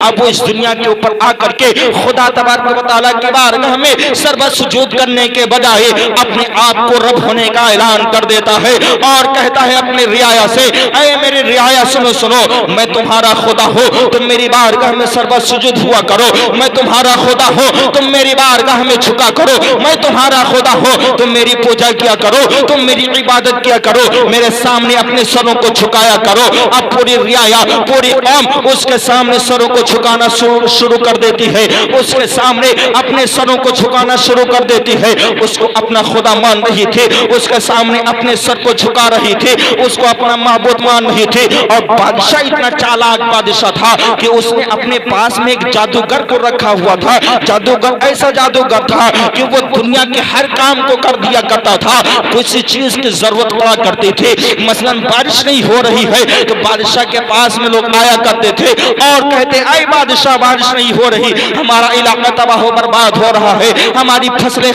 اب وہ اس دنیا کے اوپر آ کر کے خدا تبارک و تعالیٰ کی بارگاہ میں سربت سجود کرنے کے بجائے اپنے آپ کو رب ہونے کا اعلان کر دیتا ہے اور کہتا ہے اپنے رعایا سے، اے میرے رعایا سنو سنو، میں تمہارا خدا ہوں، تم میری بارگاہ میں سربت سجود ہوا کرو، میں تمہارا خدا ہوں، تم میری بارگاہ میں جھکا کرو، میں تمہارا خدا ہوں، تم میری پوجا کیا کرو، تم میری عبادت کیا کرو، میرے سامنے اپنے سروں کو جھکایا کرو۔ اب پوری رعایا، پوری قوم اس کے سامنے سروں کو جھکانا شروع کر دیتی ہے، اس کے سامنے اپنے سروں کو جھکانا شروع کر دیتی ہے۔ اس کو اپنا خدا مان رہی تھی، اس کے سامنے اپنے سر کو جھکا رہی تھی، اس کو اپنا معبود مان رہی تھی۔ اور بادشاہ اتنا چالاک بادشاہ تھا کہ اس نے اپنے پاس میں ایک جادوگر کو رکھا ہوا تھا۔ جادوگر ایسا جادوگر تھا کہ وہ دنیا کے ہر کام کو کر دیا کرتا تھا۔ کسی چیز کی ضرورت پڑا کرتی تھی، مثلا بارش نہیں ہو رہی ہے تو بادشاہ کے پاس میں لوگ آیا کرتے تھے اور کہتے اے بادشاہ بارش نہیں ہو رہی، ہمارا علاقہ تباہ و برباد ہو رہا ہے، ہماری فصلیں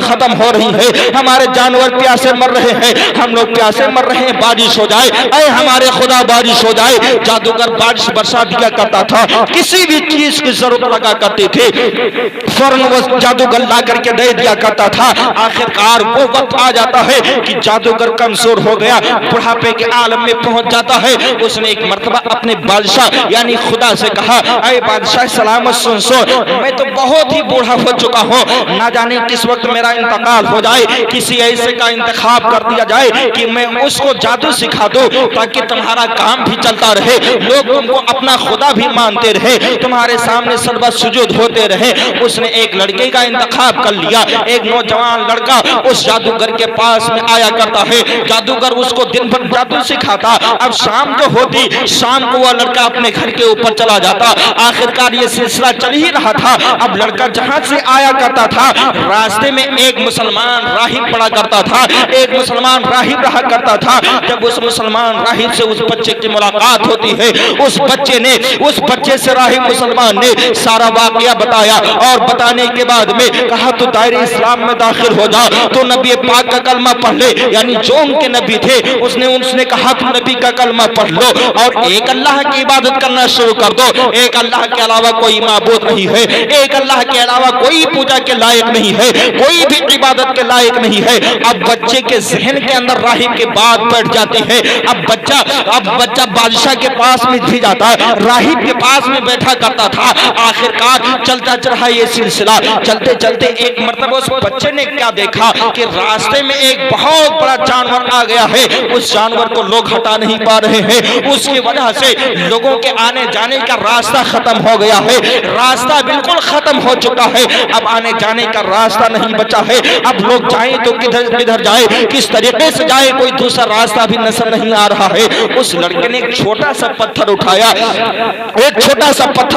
ختم ہو رہی ہیں، ہمارے جانور پیاسے مر رہے ہیں، ہم لوگ پیاسے مر رہے ہیں، بارش ہو جائے، اے ہمارے خدا بارش ہو جائے۔ جادوگر بارش برسا دیا کرتا تھا، کسی بھی چیز کی ضرورت لگا کرتی تھی فوراً وہ جادوگر لا کر کے دے دیا کرتا تھا۔ آخرکار وہ وقت آ جاتا ہے کہ جادوگر کمزور ہو گیا، بڑھاپے کے عالم میں پہنچ جاتا ہے۔ اس نے ایک مرتبہ اپنے بادشاہ یعنی خدا سے کہا اے بادشاہ سلامت سن، میں تو بہت ہی بوڑھا ہو چکا ہوں، نہ جانے کس وقت میرا انتقال ہو جائے، کسی ایسے کا انتخاب کر دیا جائے کہ میں اس کو جادو سکھا دوں تاکہ تمہارا کام بھی چلتا رہے، لوگ تم کو اپنا خدا بھی مانتے رہے، تمہارے سامنے سربت سجود ہوتے رہے۔ اس نے ایک لڑکے کا انتخاب کر لیا، ایک نوجوان لڑکا اس جادوگر کے پاس میں آیا کرتا ہے، جادوگر اس کو دن بھر جادو سکھاتا۔ اب شام جو ہوتی، شام کو وہ لڑکا اپنے گھر کے اوپر چلا جاتا۔ آخرکار یہ سلسلہ چل ہی رہا تھا۔ اب لڑکا جہاں سے آیا کرتا تھا، راستے میں ایک مسلمان راہب پڑا کرتا تھا، ایک مسلمان راہب رہا کرتا تھا۔ جب اس مسلمان راہب سے اس بچے کی ملاقات ہوتی ہے، اس بچے سے راہب مسلمان نے سارا واقعہ بتایا اور بتانے کے بعد میں کہا تو دائرے اسلام میں داخل ہو جا، تو نبی پاک کا کلمہ پڑھ لے، یعنی جو ان کے نبی تھے اس نے کہا تو نبی کا کلمہ پڑھ لو اور ایک اللہ کی عبادت کرنا شروع کر دو، ایک اللہ کے علاوہ کوئی معبود نہیں ہے، ایک اللہ کے علاوہ کوئی پوجا کے لائق نہیں ہے، کوئی بھی عبادت کے لائق نہیں ہے۔ اب بچے کے ذہن کے اندر راہب کی بات بیٹھ جاتی ہے۔ اب بچہ بادشاہ کے پاس میں بھی جاتا ہے، راہب کے پاس میں بیٹھا کرتا تھا۔ آخرکار چلتا چلا یہ سلسلہ، چلتے چلتے ایک مرتبہ اس بچے نے کیا دیکھا کہ راستے میں ایک بہت بڑا جانور آ گیا ہے، اس جانور کو لوگ ہٹا نہیں پا رہے ہیں، اس کی وجہ سے لوگوں کے آنے جانے کا راستہ ختم ہو گیا ہے، راستہ بالکل ختم ہو چکا ہے، اب آنے جانے کا راستہ نہیں بچا ہے۔ اب لوگ جائیں تو کدھر جائے، کس طریقے سے جائے، کوئی دوسرا راستہ بھی نظر نہیں آ رہا ہے۔ اس لڑکے نے ایک چھوٹا سا پتھر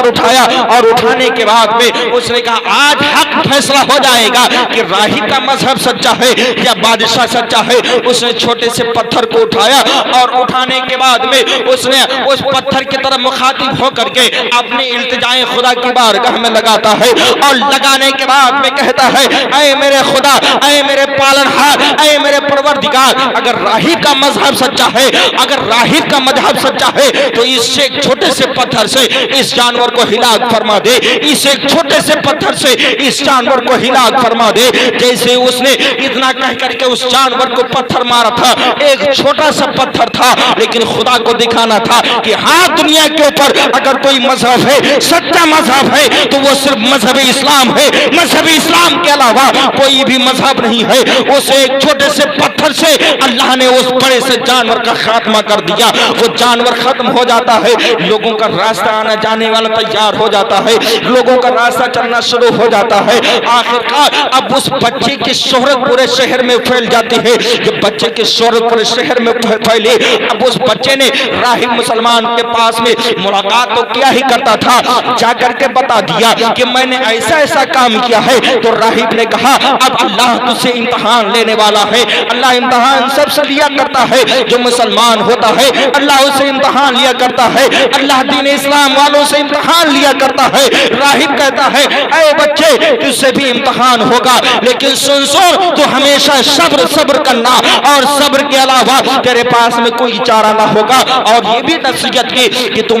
اٹھایا اور اٹھانے کے بعد میں اس نے کہا آج حق فیصلہ ہو جائے گا کہ راہب کا مذہب سچا ہے یا بادشاہ سچا ہے۔ اس نے چھوٹے سے پتھر کو اٹھایا اور اٹھانے کے بعد میں اس نے اس پتھر کی طرف مخاطب ہو کر کے اپنی التجائیں خدا کی بارگاہ میں لگاتا ہے اور لگانے کے بعد میں کہتا ہے اے میرے خدا، اے میرے پالنہار، اے میرے پروردگار، اگر راہب کا مذہب سچا ہے، اگر راہب کا مذہب سچا ہے تو اس سے ایک چھوٹے سے پتھر سے اس جانور کو ہلاک فرما دے، اس ایک چھوٹے سے پتھر سے اس جانور کو ہلاک فرما دے۔ جیسے اس نے اتنا کہہ کر کے اس جانور کو پتھر مارا تھا، ایک چھوٹا سا پتھر تھا، لیکن خدا کو دکھانا تھا کہ ہاں دنیا کے اوپر اگر کوئی مذہب ہے، سچا مذہب ہے تو وہ صرف مذہب اسلام ہے، مذہب اسلام کے علاوہ کوئی بھی مذہب نہیں ہے۔ اس ایک چھوٹے سے پتھر سے اللہ نے اس بڑے سے جانور کا خاتمہ کر دیا، وہ جانور ختم ہو جاتا ہے، لوگوں کا راستہ آنا جانے والا تیار ہو جاتا ہے، لوگوں کا راستہ چلنا شروع ہو جاتا ہے۔ آخرکار اب اس بچے کی شہرت پورے شہر میں پھیل جاتی ہے۔ جب بچے کی شہرت پورے شہر میں پھیلی، اب اس بچے نے راہب مسلمان کے پاس میں ملاقات تو کیا ہی کرتا تھا، جا کر کے بتا دیا کہ میں نے ایسا کام کیا ہے۔ تو راہب نے کہا اب اللہ تجھ سے امتحان لینے والا ہے، اللہ امتحان سب سے لیا کرتا ہے، جو مسلمان ہوتا ہے اللہ اسے امتحان لیا کرتا ہے، اللہ دین اسلام والوں سے امتحان لیا کرتا ہے۔ راہب کہتا ہے اے بچے تجھ سے بھی امتحان ہوگا، لیکن سن تو ہمیشہ صبر کرنا، اور صبر کے علاوہ تیرے پاس میں کوئی چارہ نہ ہوگا۔ اور یہ بھی نصیحت کی کہ تم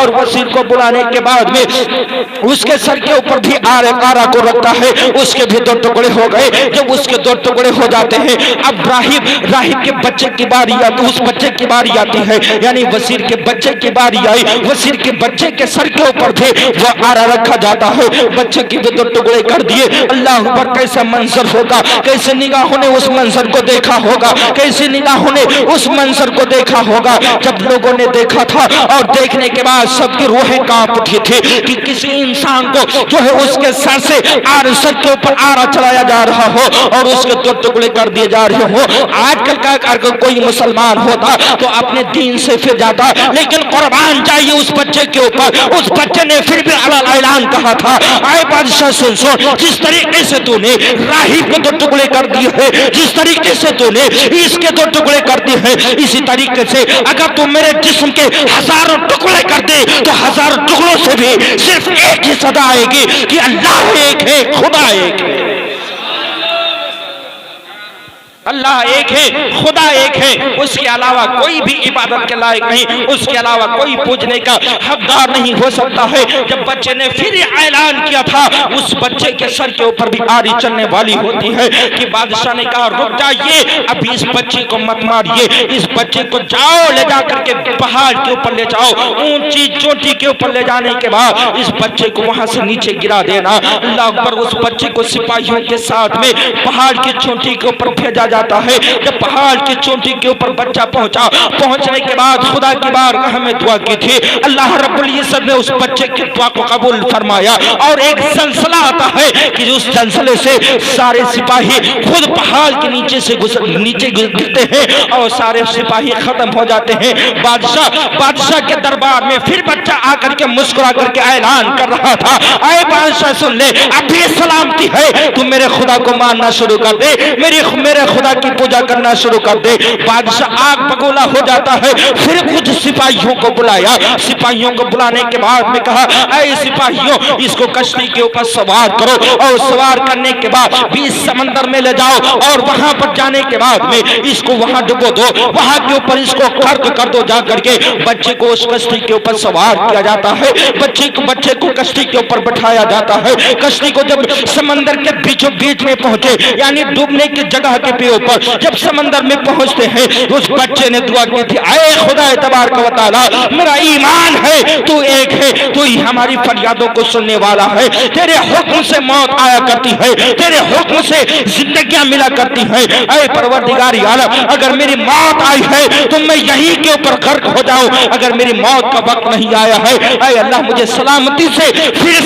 اور وزیر کو بلانے کے بعد میں اس کے سر کے اوپر بھی آرا کو رکھتا ہے، اس کے بھی 2 ٹکڑے ہو گئے۔ جب اس کے 2 ٹکڑے ہو جاتے ہیں اب راہب کے بچے کی باری آتی، اس بچے کی باری آتی ہے، یعنی وزیر کے بچے کی باری آئی۔ وزیر کے بچے کے سر کے اوپر بھی وہ آرا رکھا جاتا ہے، بچے کی بھی 2 ٹکڑے کر دیے۔ اللہ اکبر، کیسا منظر ہوگا، کیسے نگاہوں نے اس منظر کو دیکھا ہوگا، کیسی نگاہوں نے اس منظر کو دیکھا ہوگا۔ جب لوگوں نے دیکھا تھا اور دیکھنے کے بعد سب کی روحیں کانپ اٹھی تھی کہ کسی انسان کو جو ہے اس کے سر سے سر کے اوپر آرا چلایا جا رہا ہو اور اس کے 2 ٹکڑے کر دیے جا رہے ہو۔ آج کل کا اگر کوئی مسلمان ہوتا تو اپنے دین سے پھر جاتا، لیکن قربان جائیے اس بچے کے اوپر، اس بچے نے پھر بھی اعلان کہا تھا، اے بادشاہ سن، جس طریقے سے تو نے راہب کو 2 ٹکڑے کر دیے ہیں، جس طریقے سے تو نے اس کے 2 ٹکڑے کر دیے ہیں، اسی طریقے سے اگر تو میرے جسم کے 1000 ٹکڑے کر دے تو 1000 ٹکڑوں سے بھی صرف ایک ہی صدا آئے گی کہ اللہ ایک ہے، خدا ایک ہے، اللہ ایک ہے، خدا ایک ہے، اس کے علاوہ کوئی بھی عبادت کے لائق نہیں، اس کے علاوہ کوئی پوجنے کا حقدار نہیں ہو سکتا ہے۔ جب بچے نے پھر اعلان کیا تھا، اس بچے کے سر کے اوپر بھی آری چلنے والی ہوتی ہے کہ بادشاہ نے کہا رک جائیے، ابھی اس بچے کو مت ماریے، اس بچے کو جاؤ لے جا کر کے پہاڑ کے اوپر لے جاؤ، اونچی چوٹی کے اوپر لے جانے کے بعد اس بچے کو وہاں سے نیچے گرا دینا۔ اللہ اکبر، اس بچے کو سپاہیوں کے ساتھ میں پہاڑ کی چوٹی کے اوپر بھیجا جاتا ہے۔ جب پہاڑ کی چوٹی کے اوپر بچہ پہنچنے کے بعد خدا کی بارگاہ میں دعا کی تھی، اللہ رب العزت نے اس بچے کی دعا کو قبول فرمایا اور ایک زلزلہ آتا ہے کہ اس زلزلے سے سارے سپاہی خود پہاڑ کے نیچے سے نیچے گرتے ہیں اور سارے سپاہی ختم ہو جاتے ہیں۔ بادشاہ کے دربار میں پھر بچہ آ کر کے مسکرا کر کے اعلان کر رہا تھا، اے بادشاہ سن لے، ابھی سلامتی ہے، تو میرے خدا کو ماننا شروع کر دے، میرے خدا کی پوجا کرنا شروع کر دے۔ بادشاہ آگ بگولا ہو جاتا ہے، پھر کچھ سپاہیوں کو بلایا، سپاہیوں کو بلانے کے بعد میں کہا اے سپاہیوں، اس کو کشتی کے اوپر سوار کرو اور سوار کرنے کے بعد 20 سمندر میں لے جاؤ اور وہاں پر جانے کے بعد میں اس کو وہاں ڈبو دو، وہاں کے اوپر اس کو غرق کر دو جا کر کے۔ بچے کو اس کشتی کے اوپر سوار کیا جاتا ہے، بچے کو کشتی کے اوپر بٹھایا جاتا ہے۔ کشتی کو جب سمندر کے بیچوں بیچ میں پہنچے، یعنی ڈوبنے کی جگہ کے اوپر جب سمندر میں پہنچتے ہیں، اس بچے نے دعا کی تھی، اے خدا تبارک و تعالی، میرا ایمان ہے تو ایک ہے، تو ہی ہماری فریادوں کو سننے والا ہے، تیرے حکم سے موت آیا کرتی ہے، تیرے حکم سے زندگیاں ملا کرتی ہیں، اے پروردگار عالم، اگر میری موت آئی ہے تو میں یہی کے اوپر غرق ہو جاؤں، اگر میری موت کا وقت نہیں آیا ہے، اے اللہ مجھے سلامتی سے پھر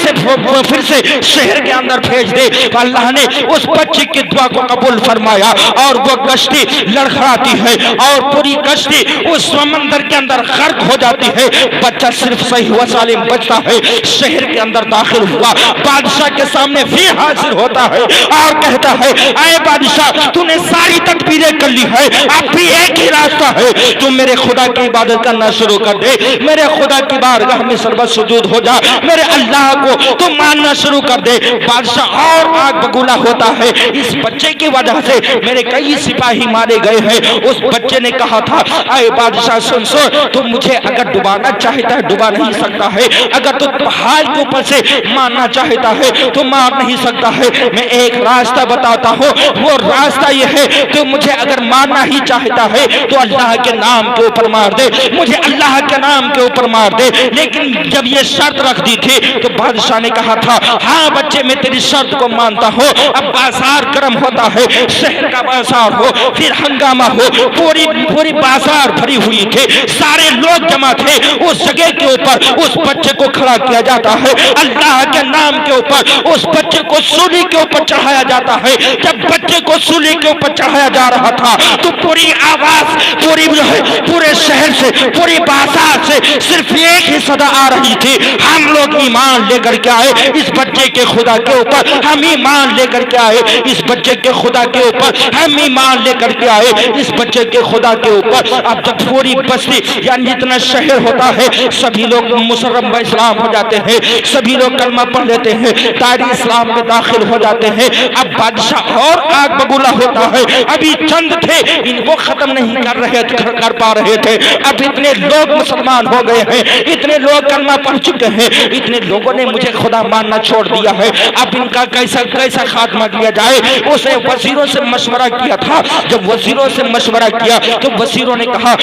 سے شہر کے اندر بھیج دے۔ تو اللہ نے اس بچے کی دعا کو قبول فرمایا اور وہ کشتی لڑکھڑاتی ہے اور پوری کشتی اس سمندر کے اندر غرق ہو جاتی ہے، بچہ صرف صحیح و سالم بچتا ہے، شہر کے اندر داخل ہوا، بادشاہ کے سامنے پھر حاضر ہوتا ہے اور کہتا ہے اے بادشاہ، تو نے ساری تدبیریں کر لی ہے، اب بھی ایک ہی راستہ ہے، تو میرے خدا کی عبادت کرنا شروع کر دے، میرے خدا کی بارگاہ میں سربت سجود ہو جا، میرے اللہ کو تو ماننا شروع کر دے۔ بادشاہ اور آگ بگولا ہوتا ہے، اس بچے کی وجہ سے میرے کئی سپاہی مارے گئے ہیں۔ اس بچے نے کہا تھا اے بادشاہ سن، تو مجھے اگر ڈبانا چاہتا ہے ڈبا نہیں سکتا ہے، اگر تو پہاڑ کے اوپر سے مارنا چاہتا ہے تو مار نہیں سکتا ہے، میں ایک راستہ بتاتا ہوں، وہ راستہ یہ ہے کہ مجھے اگر مارنا ہی چاہتا ہے تو اللہ کے نام کے اوپر مار دے، مجھے اللہ کے نام کے اوپر مار دے۔ لیکن جب یہ شرط رکھ دی تھی تو بادشاہ نے کہا تھا ہاں بچے میں تیری شرط کو مانتا ہوں۔ اب بازار گرم ہوتا ہے، شہر کا بازار ہو، پھر ہنگامہ ہو، پوری بازار بھری ہوئی تھی، سارے لوگ جمع تھے، اس جگہ کے اوپر اس بچے کو کھڑا کیا جاتا ہے، اللہ کے نام کے اوپر اس بچے کو سولی کے اوپر چڑھایا جاتا ہے۔ جب بچے کو سولی کے اوپر چڑھایا جا رہا تھا تو پوری آواز پورے شہر سے، پوری بازار سے صرف ایک ہی صدا آ رہی تھی، ہم لوگ ایمان لے کر کے آئے اس بچے کے خدا کے اوپر، ہم ایمان لے کر کے آئے اس بچے کے خدا کے اوپر، ہم ایمان لے کر کے آئے اس بچے کے خدا کے اوپر۔ اب جب پوری بستی یعنی جتنا شہر ہوتا ہے سبھی لوگ مسلم اسلام ہو جاتے ہیں، سبھی لوگ کلمہ پڑھ لیتے ہیں، دائرہ اسلام میں داخل ہو جاتے ہیں۔ اب بادشاہ اور آگ بگولا ہوتا ہے، ابھی چند تھے ان کو ختم نہیں کر پا رہے تھے، اب اتنے لوگ مسلمان ہو گئے ہیں، اتنے لوگ کلمہ پڑھ چکے ہیں، اتنے لوگوں نے مجھے خدا ماننا چھوڑ دیا ہے، اب ان کا کیسا خاتمہ کیا جائے۔ اس نے وزیروں سے مشورہ کیا تھا، جب وزیروں سے مشورہ کیا تو وزیروں نے کہا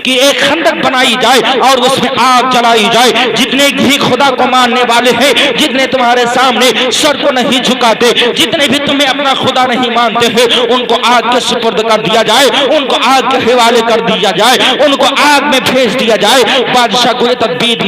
کہ ایک خندق بنائی جائے اور اس میں آگ جلائی جائے، جتنے بھی خدا کو ماننے والے ہیں، جتنے تمہارے سامنے سر کو نہیں جھکاتے، جتنے بھی تمہیں اپنا خدا نہیں مانتے ہیں، ان کو آگ کے سپرد کر دیا جائے، ان کو آگ کے حوالے کر دیا جائے، ان کو آگ میں بھیج دیا جائے۔ بادشاہ کو یہ تدبیر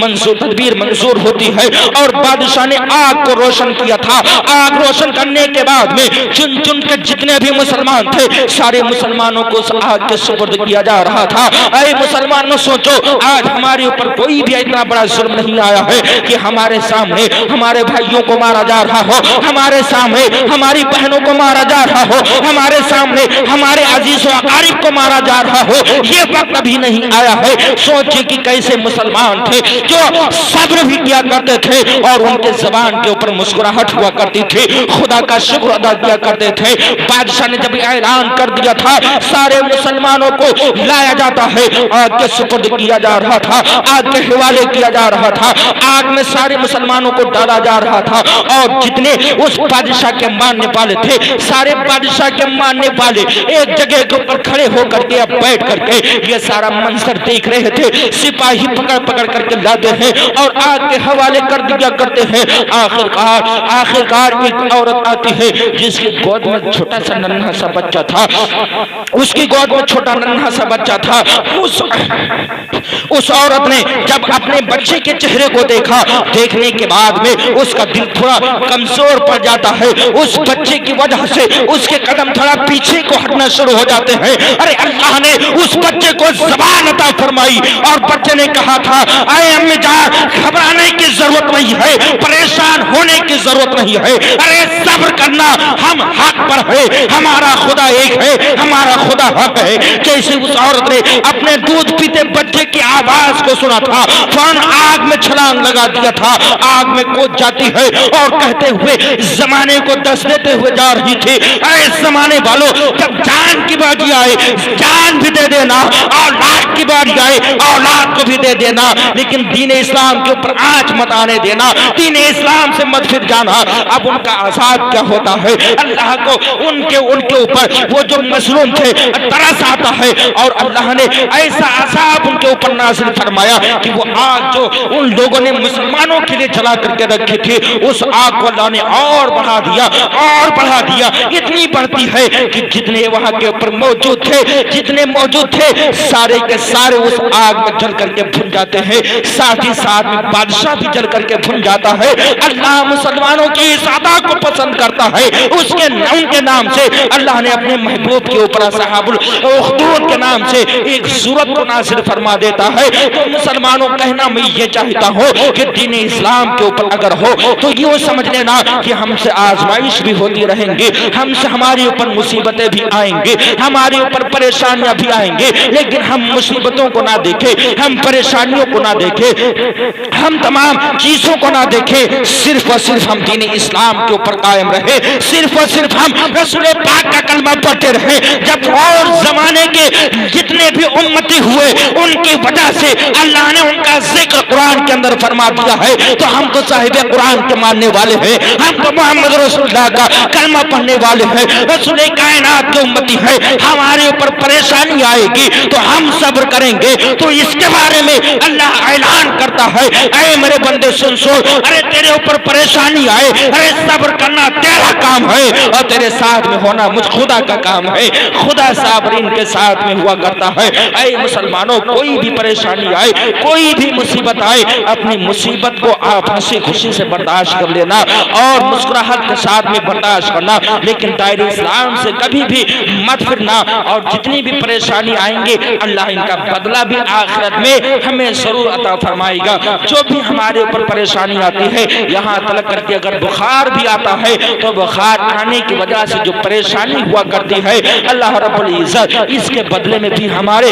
منظور ہوتی ہے اور بادشاہ نے آگ کو روشن کیا تھا۔ آگ روشن کرنے کے بعد میں چن چن کے جتنے بھی مسلمان تھے سارے مسلمانوں کو اس آگ کے سپرد کیا جا رہا تھا۔ اے مسلمانوں سوچو، آج ہمارے اوپر کوئی بھی اتنا بڑا ظلم نہیں آیا ہے کہ ہمارے سامنے ہمارے بھائیوں کو مارا جا رہا ہو، ہمارے سامنے ہماری بہنوں کو مارا جا رہا ہو، ہمارے سامنے ہمارے عزیز و اقارب کو مارا جا رہا ہو، یہ وقت ابھی نہیں آیا ہے۔ سوچے کہ کیسے مسلمان تھے جو صبر بھی کیا کرتے تھے اور ان کے زبان کے اوپر مسکراہٹ ہوا کرتی تھی، خدا کا شکر ادا کیا کرتے تھے۔ بادشاہ نے جب اعلان کر دیا تھا سارے مسلمانوں کو لایا جاتا ہے، آگ کے سپرد کیا جا رہا تھا، آگ کے حوالے کیا جا رہا تھا، آگ میں سارے مسلمانوں کو ڈالا جا رہا تھا، اور جتنے اس بادشاہ کے ماننے والے تھے سارے بادشاہ کے ماننے والے ایک جگہ کے اوپر کھڑے ہو کر کے اب بیٹھ کر کے یہ سارا منظر دیکھ رہے تھے۔ سپاہی پکڑ کر کے لاتے ہیں اور آگ کے حوالے کر دیا کرتے ہیں۔ آخرکار ایک عورت آتی ہے جس کی گود میں چھوٹا سا ننھا سا بچہ تھا، اس کی گود میں چھوٹا ننھا سا بچہ تھا۔ اس عورت نے جب اپنے بچے کے چہرے کو دیکھا، دیکھنے کے بعد میں اس کا دل تھوڑا کمزور پڑ جاتا ہے، اس بچے کی وجہ سے اس کے قدم تھوڑا پیچھے کو ہٹنا شروع ہو جاتے ہیں۔ ارے اللہ نے اس بچے کو زبان عطا فرمائی اور بچے نے کہا تھا اے امی جان گھبرانے کی ضرورت نہیں ہے، پریشان ہونے کی ضرورت نہیں ہے، ارے صبر کرنا، ہم حق پر ہے، ہمارا خدا ایک ہے، ہمارا خدا حق ہے۔ جیسے اس عورت نے اپنے دودھ پیتے بچے کی آواز کو سنا تھا فوراً آگ میں چھلانگ لگا دیا تھا، آگ میں کود جاتی ہے اور کہتے ہوئے زمانے کو دس دیتے ہوئے جا رہی تھی اے زمانے والوں، جب جان کی باری آئے جان بھی دے دینا، اولاد کی باری آئے اولاد کو بھی دے دینا، لیکن دین اسلام کے اوپر آنچ مت آنے دینا، دین اسلام سے مت پھر جانا۔ اب ان کا عذاب کیا ہوتا ہے، اللہ کو ان کے اوپر وہ جو مظلوم تھے ترس آتا ہے اور اللہ نے ایسا عذاب ان کے اوپر نازل فرمایا کہ وہ آگ جو ان لوگوں نے مسلمانوں کے لیے جلا کر کے رکھی تھی اس آگ کو اللہ نے اور بڑھا دیا، اتنی بڑھتی ہے کہ جتنے وہاں کے اوپر موجود تھے سارے کے سارے اس آگ میں جل کر کے بھن جاتے ہیں، ساتھ ہی ساتھ میں بادشاہ بھی جل کر کے بھن جاتا ہے۔ اللہ مسلمانوں کی اس عطا کو پسند کرتا ہے، ان کے نام سے اللہ نے اپنے محبوب کے اوپر اصحاب الاخدود کے نام سے ایک سورت کو نازل فرما دیتا ہے۔ تو مسلمانوں کہنا میں یہ چاہتا ہوں کہ دین اسلام کے اوپر اگر ہو تو یہ سمجھ لینا کہ ہم سے آزمائش بھی ہوتی رہیں گی، ہم سے ہمارے اوپر مصیبتیں بھی آئیں گی، ہمارے اوپر پریشانیاں بھی آئیں گی، لیکن ہم مصیبتوں کو نہ دیکھیں، ہم پریشانیوں کو نہ دیکھیں، ہم تمام چیزوں کو نہ دیکھیں، صرف اور صرف ہم دین اسلام کے اوپر قائم رہے، صرف اور صرف ہم رسول پاک کا کلمہ پڑھتے رہے۔ جب اور زمانے کے جتنے بھی امتی ہوئے ان کی وجہ سے اللہ نے ان کا ذکر قرآن کے اندر فرما دیا ہے، تو ہم تو صاحب قرآن کے ماننے والے ہیں، ہم تو محمد رسول اللہ کا کلمہ پڑھنے والے ہیں، رسول کائنات کے امتی ہیں، ہمارے اوپر پریشانی آئے گی تو ہم صبر کریں گے۔ تو اس کے بارے میں اللہ اعلان کرتا ہے اے میرے بندے سن، ارے تیرے اوپر پریشانی آئے، ارے صبر کرنا تیرا کام ہے اور تیرے ساتھ میں ہونا مجھ خدا کا کام ہے، خدا صابرین کے ساتھ میں ہوا کرتا ہے۔ اے مسلمانوں کوئی بھی پریشانی آئے، کوئی بھی مصیبت آئے، اپنی مصیبت کو آپ ہنسی خوشی سے برداشت کر لینا اور مسکراہٹ کے ساتھ میں برداشت کرنا، لیکن دائرہ اسلام سے کبھی بھی مت پھرنا، اور جتنی بھی پریشانی آئیں گے اللہ ان کا بدلہ بھی آخرت میں ہمیں ضرور عطا فرمائے گا۔ جو بھی ہمارے اوپر پریشانی آتی ہے، یہاں تلک کر کے اگر بخار بھی آتا ہے تو بخار آنے کی وجہ سے جو پریشانی ہوا کرتی ہے، اللہ رب العزت اس کے بدلے میں بھی ہمارے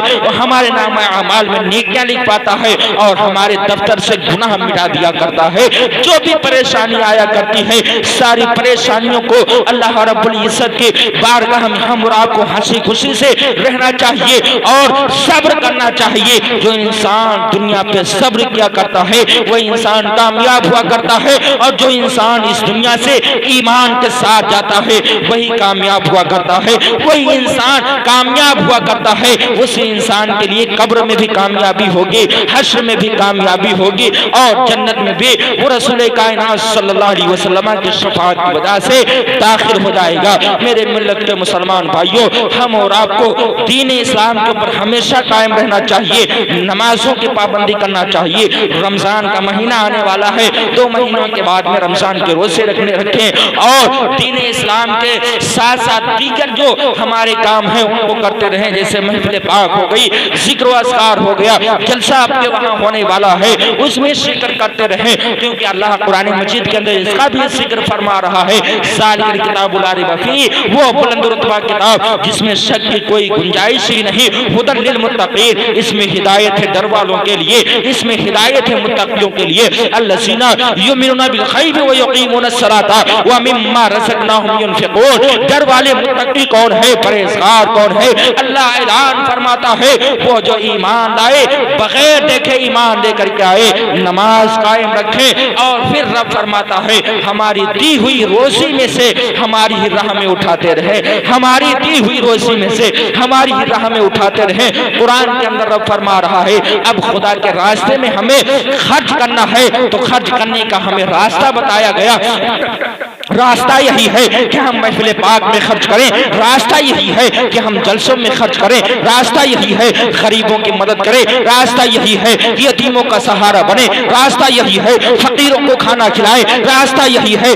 نام اعمال میں نیکیاں لکھ پاتا ہے اور ہمارے دفتر سے گناہ مٹا دیا کرتا ہے۔ جو بھی پریشانی آیا کرتی ہے، ساری پریشانیوں کو اللہ رب العزت کے بارگاہ میں ہم اور آپ کو ہنسی خوشی سے رہنا چاہیے اور صبر کرنا چاہیے۔ جو انسان دنیا پہ صبر کیا کرتا ہے وہ انسان کامیاب ہوا کرتا ہے، اور جو انسان اس دنیا سے ایمان کے ساتھ جاتا ہے وہی کامیاب ہوا کرتا ہے، وہی انسان کامیاب ہوا کرتا ہے۔ اس انسان کے لیے قبر میں بھی کامیابی ہوگی، حشر میں بھی کامیابی ہوگی، اور جنت میں بھی وہ رسول کائنات صلی اللہ علیہ وسلم کی شفاعت کی وجہ سے داخل ہو جائے گا۔ میرے ملت کے مسلمان بھائیوں، ہم اور آپ کو دین اسلام کے اوپر ہمیشہ قائم رہنا چاہیے، نمازوں کی پابندی کرنا چاہیے۔ رمضان کا مہینہ آنے والا ہے، 2 مہینوں کے بعد میں رمضان کے روزے رکھیں اور دین اسلام کے ساتھ ساتھ دیگر جو ہمارے کام ہیں ان کو کرتے رہیں، جیسے محفل پاک ہو گئی، ذکر و اذکار ہو گیا، جلسہ آپ کے وہاں ہونے والا ہے، اس میں شرکت کرتے رہیں، کیونکہ اللہ قرآن مجید کے اندر اس کا بھی ذکر فرما رہا ہے، ذالک کتاب لا ریب فیہ، وہ بلند رتبہ کتاب جس میں شک کی کوئی گنجائش ہی نہیں، ھدی للمتقین، اس میں ہدایت ہے ڈر والوں کے لیے، اس میں ہدایت ہے متقیوں کے لیے، الذین یؤمنون بالغیب ویقیمون الصلاۃ ومما رزقناہم ينفقون۔ ڈر والے متقی کون ہے، پرہیزگار کون ہے؟ اللہ اعلان فرماتا ہے وہ جو ایمان لائے، بغیر دیکھے ایمان لے کر کے آئے، نماز قائم رکھیں، اور پھر رب فرماتا ہے ہماری دی ہوئی روزی میں سے ہماری ہی راہ میں اٹھاتے رہے، ہماری دی ہوئی روزی میں سے ہماری ہی راہ میں اٹھاتے رہے۔ قرآن کے اندر رب فرما رہا ہے اب خدا کے راستے میں ہمیں خرچ کرنا ہے تو خرچ کرنے کا ہمیں راستہ بتایا گیا۔ راستہ یہی ہے کہ ہم محفل پاک میں خرچ کریں، راستہ یہی ہے کہ ہم جلسوں میں خرچ کریں، راستہ یہی ہے غریبوں کی مدد کریں، راستہ یہی ہے یتیموں کا سہارا بنے، راستہ یہی ہے فقیروں کو کھانا کھلائیں، راستہ یہی ہے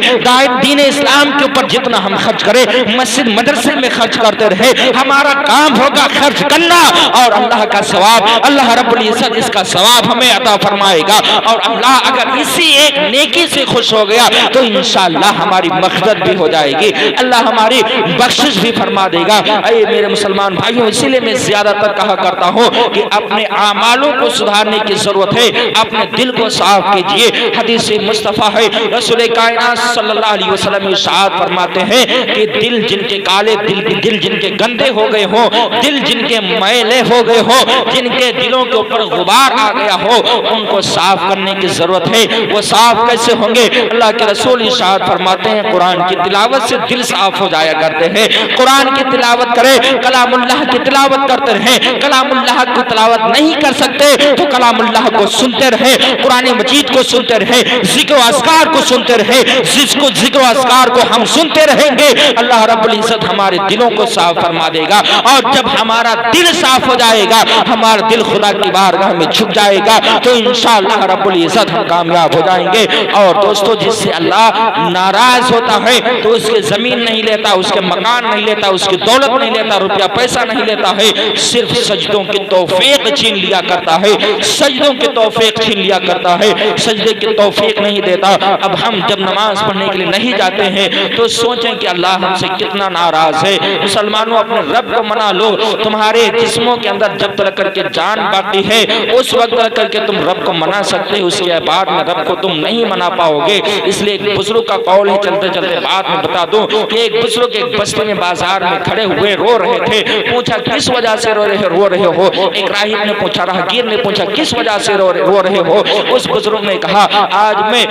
دین اسلام کے اوپر جتنا ہم خرچ کریں، مسجد مدرسے میں خرچ کرتے رہے، ہمارا کام ہوگا خرچ کرنا، اور اللہ کا ثواب، اللہ رب العزت اس کا ثواب ہمیں عطا فرمائے گا، اور اللہ اگر اسی ایک نیکی سے خوش ہو گیا تو انشاءاللہ ہماری مغفرت بھی ہو جائے گی، اللہ ہماری بخشش بھی فرما دے گا۔ اے میرے مسلمان بھائیوں، اسی لیے میں زیادہ تر کہا کرتا ہوں کہ اپنے اعمالوں کو سدھارنے کی ضرورت ہے، اپنے دل کو صاف کیجئے۔ حدیث مصطفیٰ ہے، رسول کائنات صلی اللہ علیہ وسلم ارشاد فرماتے ہیں کہ دل جن کے کالے، دل جن کے گندے ہو گئے ہوں، دل جن کے میلے ہو گئے ہوں، جن کے دلوں کے اوپر غبار آ گیا ہو، ان کو صاف کرنے کی ضرورت ہے۔ وہ صاف کیسے ہوں گے؟ اللہ کے رسول ارشاد فرماتے ہیں قرآن کی تلاوت سے دل صاف ہو جایا کرتے ہیں۔ قرآن کی تلاوت کریں، کلام اللہ کی تلاوت کرتے رہیں، کلام اللہ کی تلاوت نہیں کر سکتے تو کلام اللہ کو سنتے رہیں، قرآن مجید کو سنتے رہیں، ذکر و اذکار کو سنتے رہیں، ذکر و اذکار کو ہم سنتے رہیں گے، اللہ رب العزت ہمارے دلوں کو صاف فرما دے گا، اور جب ہمارا دل صاف ہو جائے گا، ہمارا دل خدا کی بارگاہ میں جھک جائے گا، تو انشاءاللہ رب العزت ہم کامیاب ہو جائیں گے۔ اور دوستو، جس سے اللہ ناراض ہوتا ہے تو اس کے زمین نہیں لیتا، اس کے مکان نہیں لیتا، اس کی دولت نہیں لیتا، روپیہ پیسہ نہیں لیتا ہے، صرف سجدوں کی توفیق چھین لیا کرتا ہے، سجدوں کی توفیق چھین لیا کرتا ہے، سجدے کی توفیق نہیں دیتا۔ اب ہم جب نماز پڑھنے کے لیے نہیں جاتے ہیں تو سوچیں کہ اللہ ہم سے کتنا ناراض ہے۔ مسلمانوں، اپنے رب کو منا لو، تمہارے جسموں کے اندر جب تک کر کے جان باقی ہے اس وقت تک کر کے تم رب کو منا سکتے ہو، اس کے بعد میں رب کو تم نہیں منا پاؤ گے۔ اس لیے ایک بزرگ کا قول ہے، چلتے چلتے بات میں بتا دوں کہ ایک بزرگ ایک بستی میں بازار میں کھڑے ہوئے رو رہے تھے، پوچھا کس وجہ سے رو رہے ہو؟ ایک راہب نے پوچھا، راہگیر نے پوچھا کس وجہ سے رو رہے ہو؟ اس بزرگ نے کہا آج میں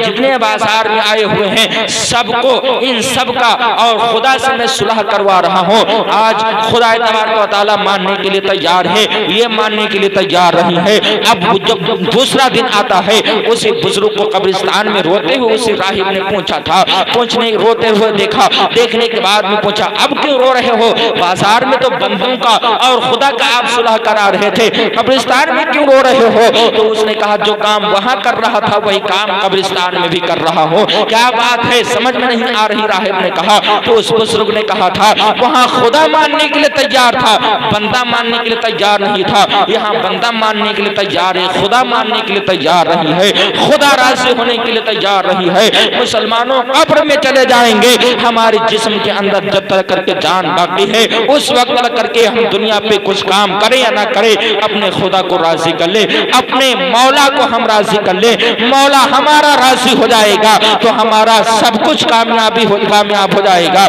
جتنے بازار میں آئے ہوئے ہیں سب کو، ان سب کا اور خدا سے میں صلح کروا رہا ہوں، آج خدا تبارک و تعالی ماننے کے لیے تیار ہے، یہ ماننے کے لیے تیار رہی ہے۔ اب جب دوسرا دن آتا ہے، اسی بزرگ کو قبرستان میں روتے ہوئے اسی راہب نے پوچھا تھا, پوچھنے روتے ہوئے دیکھا, دیکھنے کے بعد میں پوچھا اب کیوں رو رہے ہو؟ بازار میں تو بندوں کا اور خدا کا آپ صلح کرا رہے تھے, قبرستان میں کیوں رو رہے ہو؟ تو اس نے کہا جو کام وہاں کر رہا تھا وہی کام قبرستان میں بھی کر رہا ہوں. کیا بات ہے, سمجھ میں نہیں آ رہی؟ راہب نے کہا. تو اس بزرگ نے کہا تھا وہاں خدا ماننے کے لیے تیار تھا, بندہ ماننے کے لیے تیار نہیں تھا. یہاں بندہ ماننے کے لیے تیار ہے, خدا ماننے کے لیے تیار رہی ہے, خدا راضی ہونے کے لیے تیار رہی ہے. مسلمانوں قبر میں چلے جائیں گے, ہمارے جسم کے اندر جب تک کر کے جان باقی ہے اس وقت تک کر کے ہم دنیا پہ کچھ کام کریں یا نہ کریں, اپنے خدا کو راضی کر لیں, اپنے مولا کو ہم راضی کر لیں. مولا ہمارا راضی ہو جائے گا تو ہمارا سب کچھ کامیاب ہو جائے گا.